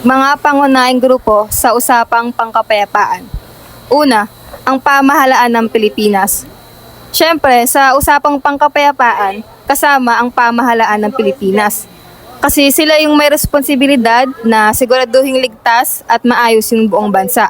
Mga pangunahing grupo sa usapang pangkapayapaan. Una, ang pamahalaan ng Pilipinas. Siyempre, sa usapang pangkapayapaan, kasama ang pamahalaan ng Pilipinas. Kasi sila yung may responsibilidad na siguraduhing ligtas at maayos yung buong bansa.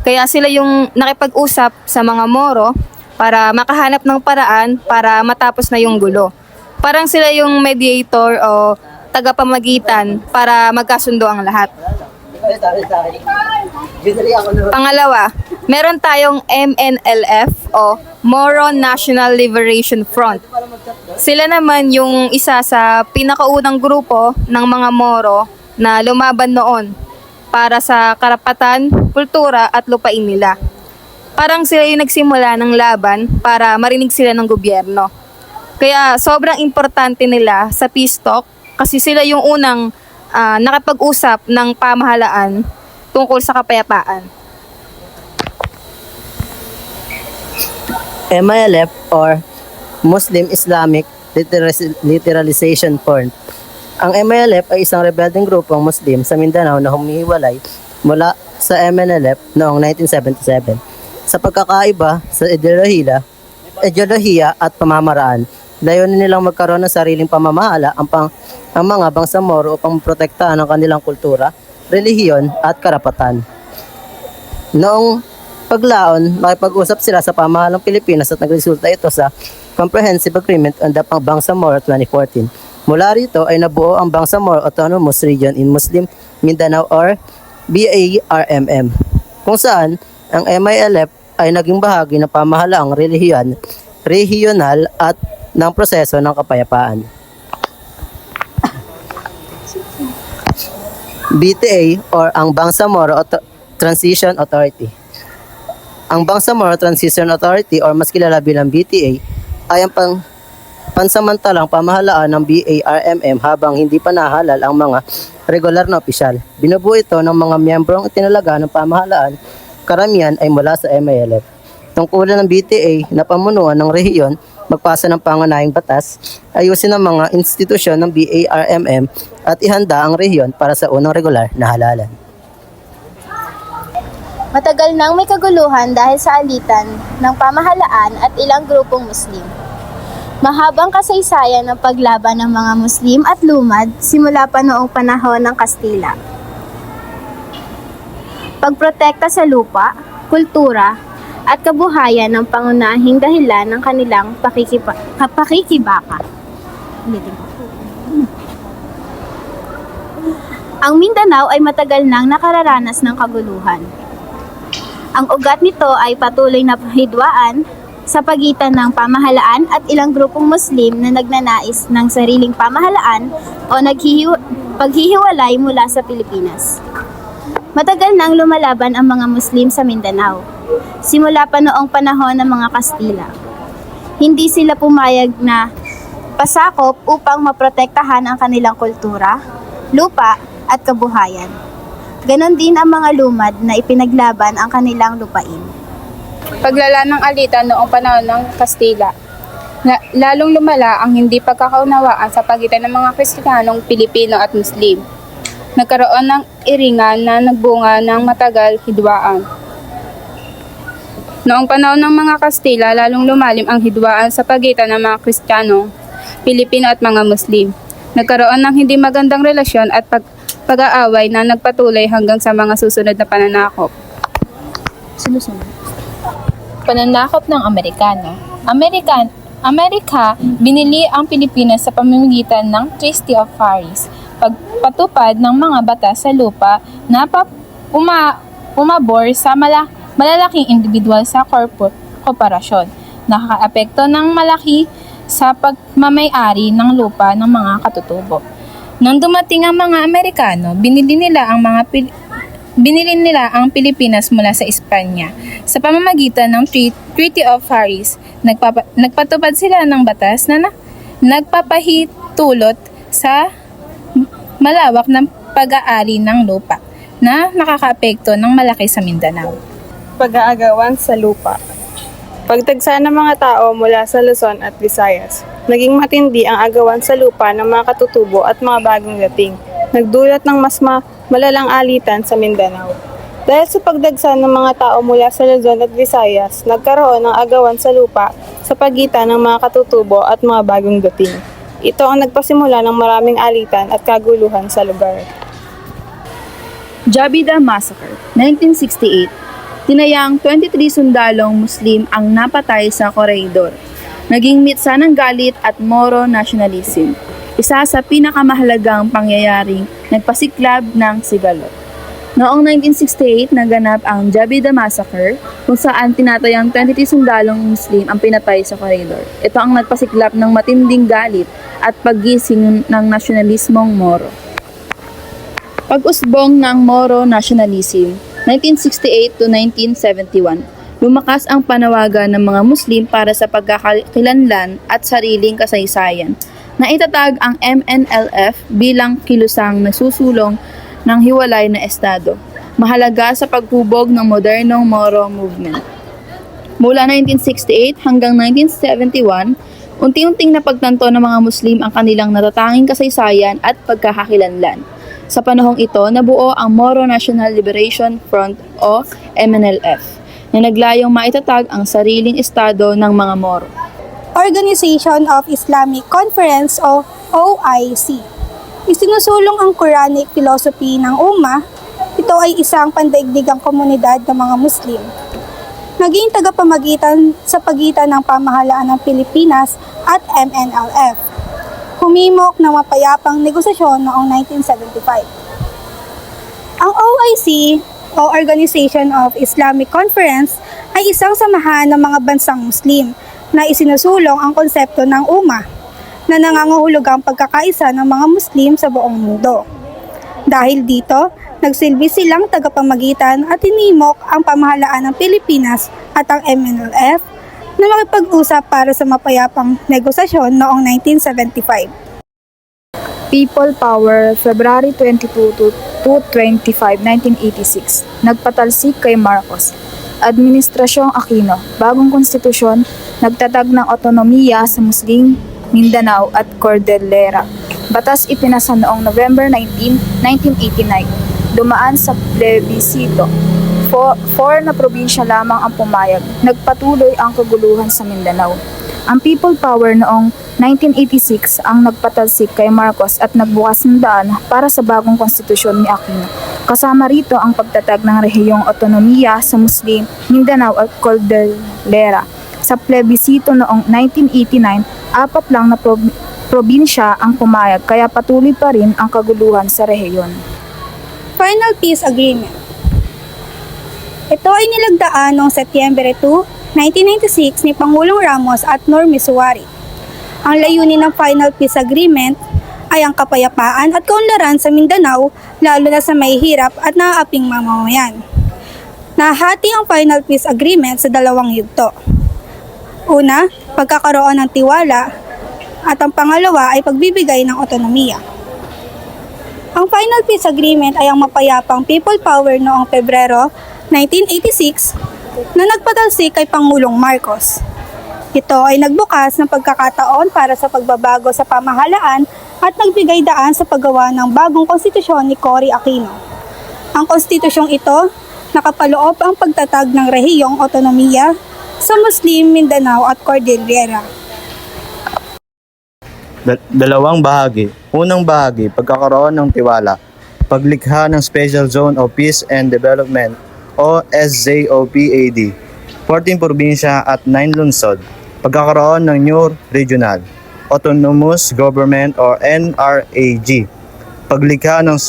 Kaya sila yung nakipag-usap sa mga Moro para makahanap ng paraan para matapos na yung gulo. Parang sila yung mediator o tagapamagitan para magkasundo ang lahat. Pangalawa, meron tayong MNLF o Moro National Liberation Front. Sila naman yung isa sa pinakaunang grupo ng mga Moro na lumaban noon para sa karapatan, kultura at lupain nila. Parang sila yung nagsimula ng laban para marinig sila ng gobyerno. Kaya sobrang importante nila sa peace talk kasi sila yung unang nakapag-usap ng pamahalaan tungkol sa kapayapaan. MILF or Muslim Islamic Literalization Front. Ang MILF ay isang rebeldeng grupong Muslim sa Mindanao na humihiwalay mula sa MNLF noong 1977. Sa pagkakaiba sa ideolohiya at pamamaraan, layunin nilang magkaroon ng sariling pamamahala ang mga bangsamoro upang protektahan ang kanilang kultura, relihiyon at karapatan. Noong paglaon, makipag-usap sila sa pamahalang Pilipinas at nagresulta ito sa Comprehensive Agreement on the Bangsamoro 2014. Mula rito ay nabuo ang Bangsamoro Autonomous Region in Muslim Mindanao or BARMM, kung saan ang MILF ay naging bahagi ng pamahalaang regional at ng proseso ng kapayapaan. BTA or ang Bangsamoro Transition Authority. Ang Bangsamoro Transition Authority or mas kilala bilang BTA ay ang pansamantalang pamahalaan ng BARMM habang hindi pa nahalal ang mga regular na opisyal. Binubuo ito ng mga miyembrong itinalaga ng pamahalaan, karamihan ay mula sa MILF. Tungkulan ng BTA na pamunuan ng rehiyon, magpasa ng pangunahing batas, ayusin ang mga institusyon ng BARMM at ihanda ang rehiyon para sa unang regular na halalan. Matagal nang may kaguluhan dahil sa alitan ng pamahalaan at ilang grupong Muslim. Mahabang kasaysayan ng paglaban ng mga Muslim at lumad simula pa noong panahon ng Kastila. Pagprotekta sa lupa, kultura, at kabuhayan ng pangunahing dahilan ng kanilang pakikibaka. Ang Mindanao ay matagal nang nakararanas ng kaguluhan. Ang ugat nito ay patuloy na hidwaan sa pagitan ng pamahalaan at ilang grupong Muslim na nagnanais ng sariling pamahalaan o paghihiwalay mula sa Pilipinas. Matagal nang lumalaban ang mga Muslim sa Mindanao, simula pa noong panahon ng mga Kastila. Hindi sila pumayag na pasakop upang maprotektahan ang kanilang kultura, lupa at kabuhayan. Ganon din ang mga lumad na ipinaglaban ang kanilang lupain. Paglala ng alitan noong panahon ng Kastila, lalong lumala ang hindi pagkakaunawaan sa pagitan ng mga Kristiyanong Pilipino at Muslim. Nagkaroon ng iringan na nagbunga ng matagal hidwaan. Noong panahon ng mga Kastila, lalong lumalim ang hidwaan sa pagitan ng mga Kristiyano, Pilipino at mga Muslim. Nagkaroon ng hindi magandang relasyon at pag-aaway na nagpatuloy hanggang sa mga susunod na pananakop. Pananakop ng Amerikano. Amerika binili ang Pilipinas sa pamamagitan ng Treaty of Paris, pagpatupad ng mga batas sa lupa na umabor sa malalaking individual sa korporasyon, nakakaapekto ng malaki sa pagmamay-ari ng lupa ng mga katutubo. Nang dumating ang mga Amerikano, binili nila ang Pilipinas mula sa Espanya. Sa pamamagitan ng Treaty of Paris, nagpatupad sila ng batas na nagpapahitulot sa malawak ng pag-aari ng lupa na nakakaapekto ng malaki sa Mindanao. Pag-aagawan sa lupa. Pagtagsa ng mga tao mula sa Luzon at Visayas, naging matindi ang agawan sa lupa ng mga katutubo at mga bagong dating. Nagdulot ng mas malalang alitan sa Mindanao. Dahil sa pagdagsa ng mga tao mula sa Luzon at Visayas, nagkaroon ng agawan sa lupa sa pagitan ng mga katutubo at mga bagong dating. Ito ang nagpasimula ng maraming alitan at kaguluhan sa lugar. Jabida Massacre, 1968. Tinayang 23 sundalong Muslim ang napatay sa koridor. Naging mitsa ng galit at Moro nationalism. Isa sa pinakamahalagang pangyayaring nagpasiklab ng Sigalot. Noong 1968, naganap ang Jabida Massacre kung saan tinatayang 23 sundalong Muslim ang pinatay sa koridor. Ito ang nagpasiklab ng matinding galit at paggising ng nasyonalismong Moro. Pag-usbong ng Moro nationalism, 1968 to 1971, lumakas ang panawagan ng mga Muslim para sa pagkakakilanlan at sariling kasaysayan. Naitatag ang MNLF bilang kilusang nagsusulong ng hiwalay na estado, mahalaga sa paghubog ng modernong Moro movement. Mula 1968 hanggang 1971, unti-unting napagtanto ng mga Muslim ang kanilang natatanging kasaysayan at pagkakakilanlan. Sa panahong ito, nabuo ang Moro National Liberation Front o MNLF, na naglayong maitatag ang sariling estado ng mga Moro. Organization of Islamic Conference o OIC. Isinusulong ang Quranic philosophy ng Ummah. Ito ay isang pandaigdigang komunidad ng mga Muslim. Naging tagapamagitan sa pagitan ng pamahalaan ng Pilipinas at MNLF. Humimok ng mapayapang negosasyon noong 1975. Ang OIC o Organization of Islamic Conference ay isang samahan ng mga bansang Muslim na isinusulong ang konsepto ng Ummah na nangangahulugang pagkakaisa ng mga Muslim sa buong mundo. Dahil dito, nagsilbi silang tagapamagitan at hinimok ang pamahalaan ng Pilipinas at ang MNLF na makipag-usap para sa mapayapang negosasyon noong 1975. People Power, February 22 to 25, 1986. Nagpatalsik kay Marcos. Administrasyong Aquino, bagong konstitusyon, nagtatag ng otonomiya sa Muslim, Mindanao at Cordillera. Batas ipinasa noong November 19, 1989. Dumaan sa plebisito. 4 na probinsya lamang ang pumayag. Nagpatuloy ang kaguluhan sa Mindanao. Ang People Power noong 1986 ang nagpatalsik kay Marcos at nagbukas ng daan para sa bagong konstitusyon ni Aquino. Kasama rito ang pagtatag ng rehiyong otonomiya sa Muslim, Mindanao at Cordillera. Sa plebisito noong 1989, 4 lang na probinsya ang pumayag kaya patuloy pa rin ang kaguluhan sa rehiyon. Final Peace Agreement. Ito ay nilagdaan noong Setyembre 2, 1996 ni Pangulong Ramos at Normy Suarez. Ang layunin ng Final Peace Agreement ay ang kapayapaan at kaunlaran sa Mindanao, lalo na sa may hirap at naaaping mamamayan. Nahati ang Final Peace Agreement sa 2 yugto. Una, pagkakaroon ng tiwala at ang pangalawa ay pagbibigay ng otonomiya. Ang Final Peace Agreement ay ang mapayapang people power noong Pebrero 1986 na nagpatalsik kay Pangulong Marcos. Ito ay nagbukas ng pagkakataon para sa pagbabago sa pamahalaan at nagbigay daan sa paggawa ng bagong konstitusyon ni Cory Aquino. Ang konstitusyong ito nakapaloob ang pagtatag ng rehiyong otonomiya sa Muslim, Mindanao at Cordillera. Dalawang bahagi. Unang bahagi, pagkakaroon ng tiwala. Paglikha ng Special Zone of Peace and Development o SZOPAD. 14 probinsya at 9 lungsod. Pagkakaroon ng New Regional Autonomous Government or NRAG. Paglikha ng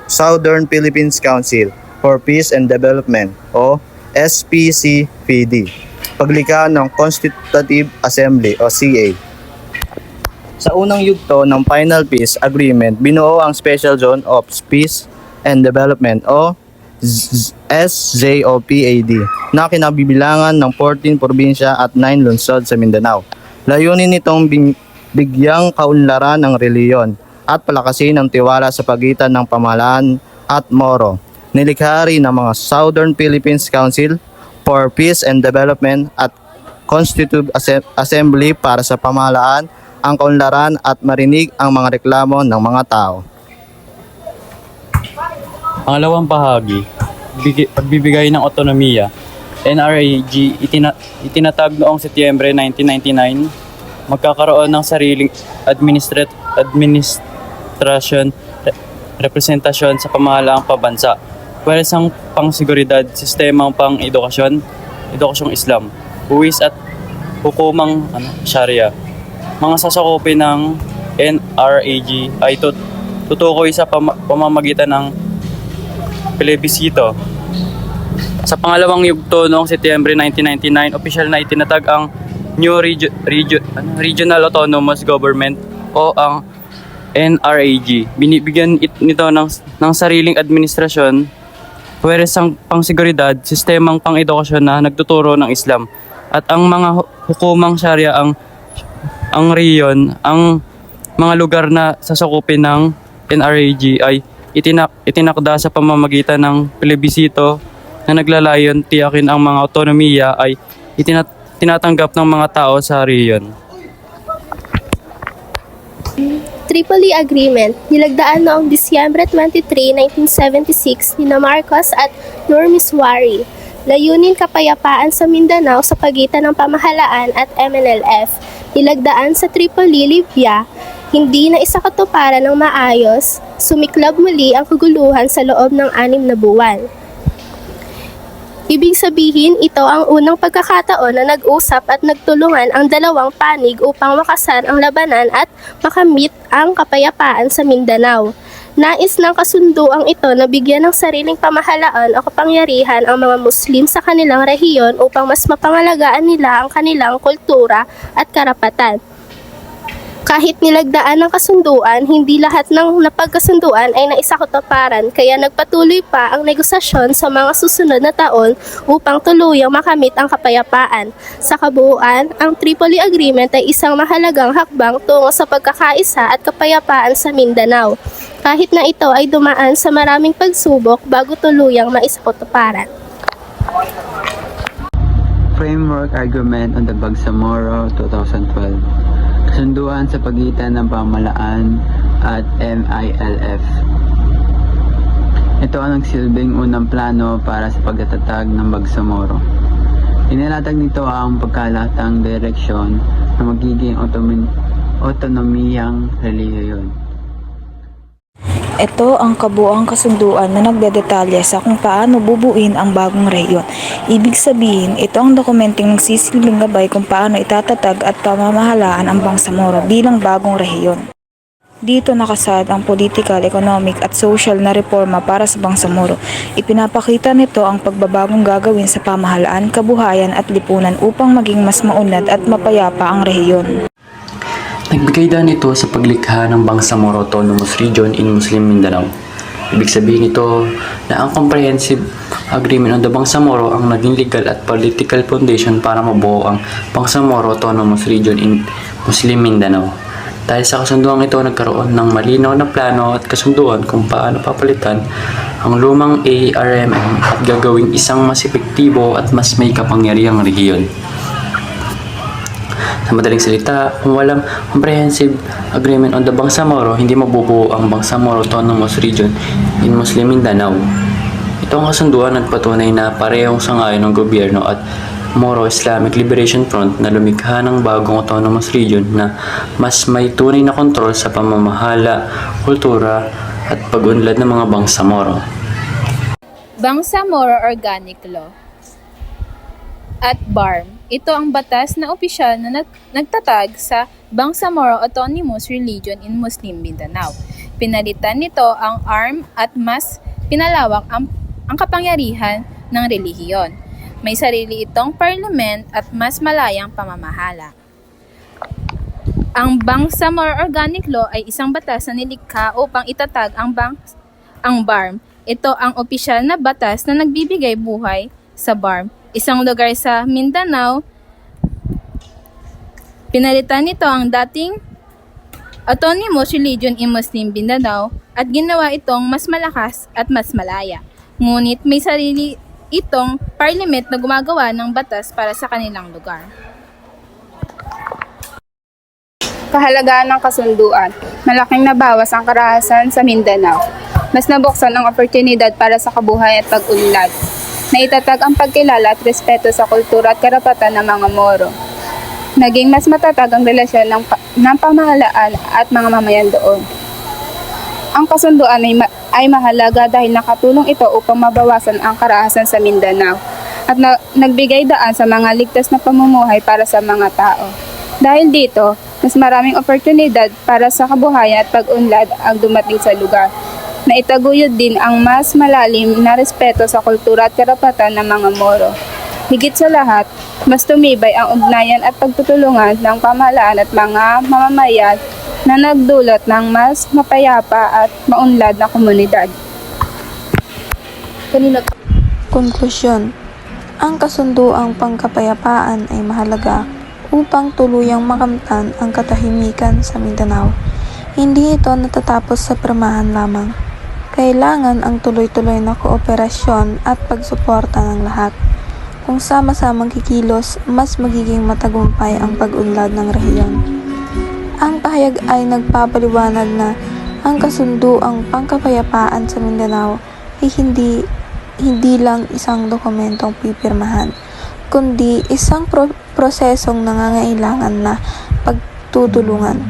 Southern Philippines Council for Peace and Development o SPCPD. Paglikha ng Constitutive Assembly o CA. Sa unang yugto ng Final Peace Agreement, binuo ang Special Zone of Peace and Development o SZOPAD na kinabibilangan ng 14 probinsya at 9 lungsod sa Mindanao. Layunin nitong bigyang kaunlaran ng reliyon at palakasin ang tiwala sa pagitan ng pamahalaan at Moro. Nilikha rin ng mga Southern Philippines Council for Peace and Development at Constitutive Assembly para sa pamahalaan, ang kaunlaran at marinig ang mga reklamo ng mga tao. Pangalawang bahagi, pagbibigay ng otonomiya. NRAG itinatag noong Setyembre 1999, magkakaroon ng sariling administrasyon, representasyon sa pamahalaang pabansa. Pweresang pang-seguridad, sistemang pang-edukasyong Islam, buwis at hukumang Sharia. Mga sasakupin ng NRAG ay tutukoy sa pamamagitan ng plebisito. Sa pangalawang yugto noong Setyembre 1999, opisyal na itinatag ang New Regional Autonomous Government o ang NRAG. Binibigyan nito ng sariling administrasyon, pweresang pang-seguridad, sistemang pang-edukasyon na nagtuturo ng Islam, at ang mga hukumang Sharia ang rehiyon. Ang mga lugar na sasakupin ng NRAG ay itinakda sa pamamagitan ng plebisito na naglalayon tiyakin ang mga otonomiya ay tinatanggap ng mga tao sa rehiyon. Tripoli Agreement, nilagdaan noong Disyembre 23, 1976 ni Marcos at Nur Miswari. Layunin kapayapaan sa Mindanao sa pagitan ng pamahalaan at MNLF. Nilagdaan sa Tripoli, Libya, hindi na isakatuparan ng maayos, sumiklab muli ang kaguluhan sa loob ng 6 na buwan. Ibig sabihin, ito ang unang pagkakataon na nag-usap at nagtulungan ang dalawang panig upang wakasan ang labanan at makamit ang kapayapaan sa Mindanao. Nais ng kasunduang ito na bigyan ng sariling pamahalaan o kapangyarihan ang mga Muslim sa kanilang rehiyon upang mas mapangalagaan nila ang kanilang kultura at karapatan. Kahit nilagdaan ng kasunduan, hindi lahat ng napagkasunduan ay naisakatuparan, kaya nagpatuloy pa ang negosasyon sa mga susunod na taon upang tuluyang makamit ang kapayapaan. Sa kabuuan, ang Tripoli Agreement ay isang mahalagang hakbang tungo sa pagkakaisa at kapayapaan sa Mindanao, kahit na ito ay dumaan sa maraming pagsubok bago tuluyang maisakatuparan. Framework Agreement on the Bangsamoro 2012. Kasunduan sa pagitan ng pamahalaan at MILF. Ito ang nagsilbing unang plano para sa pagtatatag ng Bangsamoro. Inilatag nito ang pagkalatang direksyon na magiging otonomiyang relihiyon. Ito ang kabuuang kasunduan na nagdedetalye sa kung paano bubuin ang bagong rehiyon. Ibig sabihin, ito ang dokumenteng nagsisilbing gabay kung paano itatatag at pamamahalaan ang Bangsamoro bilang bagong rehiyon. Dito nakasad ang political, economic at social na reforma para sa Bangsamoro. Ipinapakita nito ang pagbabagong gagawin sa pamahalaan, kabuhayan at lipunan upang maging mas maunlad at mapayapa ang rehiyon. Nagbigay daan ito sa paglikha ng Bangsamoro Autonomous Region in Muslim Mindanao. Ibig sabihin ito na ang Comprehensive Agreement on the Bangsamoro ang naging legal at political foundation para mabuo ang Bangsamoro Autonomous Region in Muslim Mindanao. Dahil sa kasunduang ito, nagkaroon ng malinaw na plano at kasunduan kung paano papalitan ang lumang ARMM at gagawing isang mas epektibo at mas may kapangyarihang rehiyon. Sa madaling salita, kung walang Comprehensive Agreement on the Bangsamoro, hindi mabubuo ang Bangsamoro Autonomous Region in Muslim Mindanao. Itong kasunduan nagpatunay na parehong sangayon ng gobyerno at Moro Islamic Liberation Front na lumikha ng bagong autonomous region na mas may tunay na kontrol sa pamamahala, kultura at pag-unlad ng mga Bangsamoro. Bangsamoro Organic Law at BARM. Ito ang batas na opisyal na nagtatag sa Bangsamoro Autonomous Religion in Muslim Mindanao. Pinalitan nito ang ARM at mas pinalawak ang kapangyarihan ng relihiyon. May sarili itong parliament at mas malayang pamamahala. Ang Bangsamoro Organic Law ay isang batas na nilikha upang itatag ang BARM. Ito ang opisyal na batas na nagbibigay buhay sa BARM, isang lugar sa Mindanao. Pinalitan nito ang dating Autonomous Religion in Muslim Mindanao at ginawa itong mas malakas at mas malaya. Ngunit may sarili itong parliament na gumagawa ng batas para sa kanilang lugar. Kahalagahan ng kasunduan. Malaking nabawas ang karahasan sa Mindanao. mas nabuksan ang oportunidad para sa kabuhayan at pag-unlad. Naitatag ang pagkilala at respeto sa kultura at karapatan ng mga Moro. Naging mas matatag ang relasyon ng pamahalaan at mga mamayan doon. Ang kasunduan ay mahalaga dahil nakatulong ito upang mabawasan ang karahasan sa Mindanao at nagbigay daan sa mga ligtas na pamumuhay para sa mga tao. Dahil dito, mas maraming oportunidad para sa kabuhayan at pag-unlad ang dumating sa lugar. Naitaguyod din ang mas malalim na respeto sa kultura at karapatan ng mga Moro. Higit sa lahat, mas tumibay ang ugnayan at pagtutulungan ng pamahalaan at mga mamamayan na nagdulot ng mas mapayapa at maunlad na komunidad. Konklusyon. Ang kasunduang pangkapayapaan ay mahalaga upang tuluyang makamtan ang katahimikan sa Mindanao. Hindi ito natatapos sa pirmahan lamang. Kailangan ang tuloy-tuloy na kooperasyon at pagsuporta ng lahat. Kung sama-samang kikilos, mas magiging matagumpay ang pag-unlad ng rehiyon. Ang pahayag ay nagpapaliwanag na ang kasunduang pangkapayapaan sa Mindanao ay hindi lang isang dokumentong pipirmahan, kundi isang prosesong nangangailangan na pagtutulungan.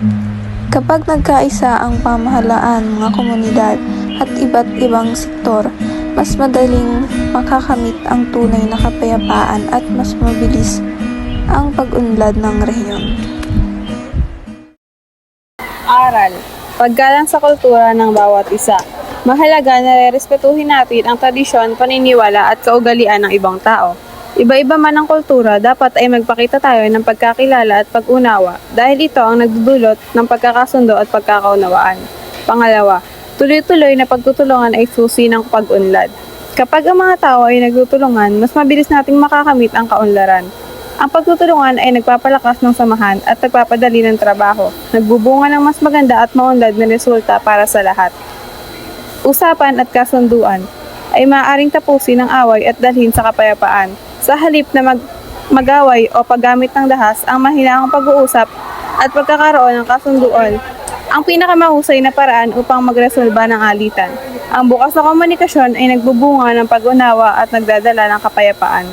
Kapag nagkaisa ang pamahalaan, mga komunidad at iba't ibang sektor, mas madaling makakamit ang tunay na kapayapaan at mas mabilis ang pag-unlad ng rehiyon. Aral. Paggalang sa kultura ng bawat isa. Mahalaga na respetuhin natin ang tradisyon, paniniwala at kaugalian ng ibang tao. Iba-iba man ang kultura, dapat ay magpakita tayo ng pagkakilala at pag-unawa dahil ito ang nagdudulot ng pagkakasundo at pagkakaunawaan. Pangalawa, tuloy-tuloy na pagtutulungan ay susi ng pag-unlad. Kapag ang mga tao ay nagtutulungan, mas mabilis nating makakamit ang kaunlaran. Ang pagtutulungan ay nagpapalakas ng samahan at nagpapadali ng trabaho, nagbubunga ng mas maganda at maunlad na resulta para sa lahat. Usapan at kasunduan ay maaaring tapusin ng away at dalhin sa kapayapaan. Sa halip na mag-away o paggamit ng dahas, ang mahinahong pag-uusap at pagkakaroon ng kasunduan ang pinakamahusay na paraan upang magresolba ng alitan. Ang bukas na komunikasyon ay nagbubunga ng pag-unawa at nagdadala ng kapayapaan.